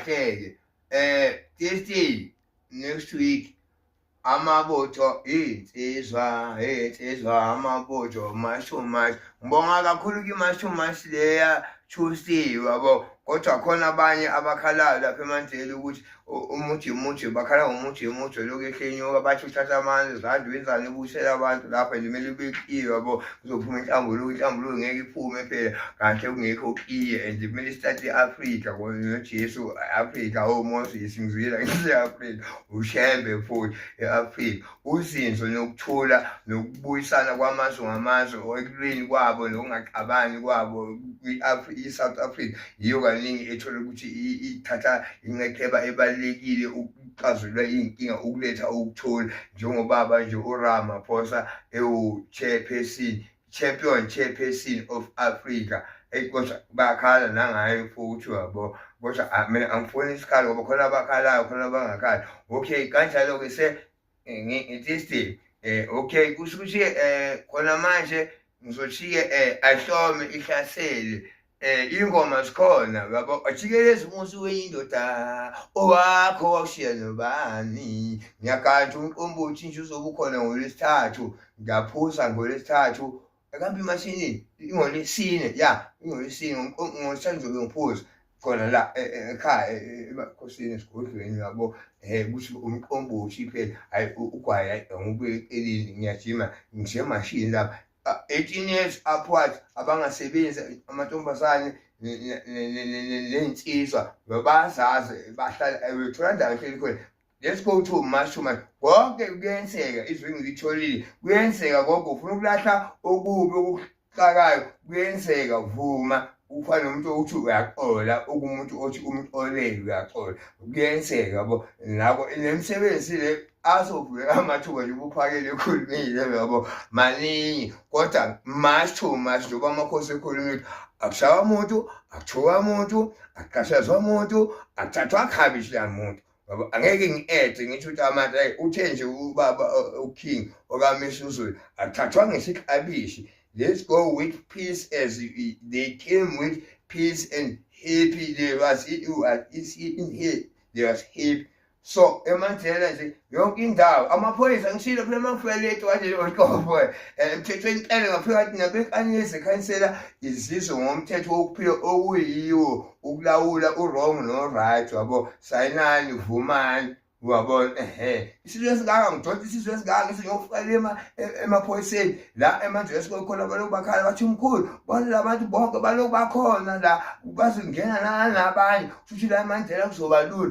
kahle-ke Thursday next week amabutho insizwa amabutho mashumashi ngibonga kakhulu kimashumashi leya Tuesday yabo kodwa khona abanye abakhalayo lapha eMandleni ukuthi umuthi bakhala ngomuthi lokhu ehlenyuka bathi uthatha amanzi zandi wenzani ubusela abantu lapha limele bekiwe yabo kuzophuma inhlambuluko ngeke iphume phela kahle kungekho kiye and kumele start eAfrica ngoJesu Africa Moses ngizwela ngiseAfrica ushembe futhi eAfrica uzinzo nokuthula nokubuyisana kwamazwe ngamazwe ekulweni kwabo nokungaqabani kwabo iSouth Africa yiyo kaningi ethola ukuthi ithatha inxexheba ebalekile ukuxazulula inkinga ukuletha ukuthula njengobaba nje uRamaphosa chairperson of Africa kodwa bakhala nangayo futhi yabo kodwa mina angifuni isikhalo ngoba khona abakhalayo khona abangakhali okay kanjalo ke ngithi okay kusho ukuthi khona manje ngizothi-ke ahlome ihlasele ingoma zikhona yabo ajikeleze umusi weyindoda owakho wakushiya nobani ngiyakanje umqombothi nje uzobe ukhona ngolwesithathu ngiyaphuza ngolwesithathu akambe imashini ingolesine ingolesine ngolwesithathu ngizobe ngiphuza khona la ekhaya emakhosini esigodlweni yabo kuthi umqombothi phela hayi ugwayi angibuye elini ngiyajima ngisemashini lapha 18 years upwards abangasebenzi amantombazane nensizwa bazazi bahlala bethola ndawo ehleli khona let's go to mashuma konke kuyenzeka izwi ngilitholile kuyenzeka konke ufuna ukulahla okubi okuxakayo kuyenzeka vuma ufana nomuntu othi uyaxola okumuntu othi umuntu olele uyaxola kuyenzeka yabo nako nemsebenzi le azovula amathuba nje ubuphakele ekhulumile yabo maningi kodwa mashumashi njengoba amakhosi ekhulumile akushaywa umuntu akuthuka umuntu akuqashazwa umuntu akuthathwa khabishi la muntu yabo angeke ngi-ede ngithi ukuthi amanje uthe nje ubaba uking okaMisuzulu akuthathwa ngesikhabishi. Let's go with peace as they came with peace and happy. There was happy. So eMandela nje yonke indawo amaphoyisa ngishilo phela mangifeleto kanje loqobo emthethweni impela ngaphakathi nabenkanyezi ekhansela izizwe ngomthetho wokuphila okuyiwo ukulawula wrong no right yabo sayinani vumani wabona isizwe esingaka ngidonsa isizwe esingaka ngiyofukala emaphoyiseni la eMandleni esikhona baloku bakhala bathi umkhulu bona labantu bonke baloku bakhona la bazongena nabanye futhi la eMandleni kuzoba lula.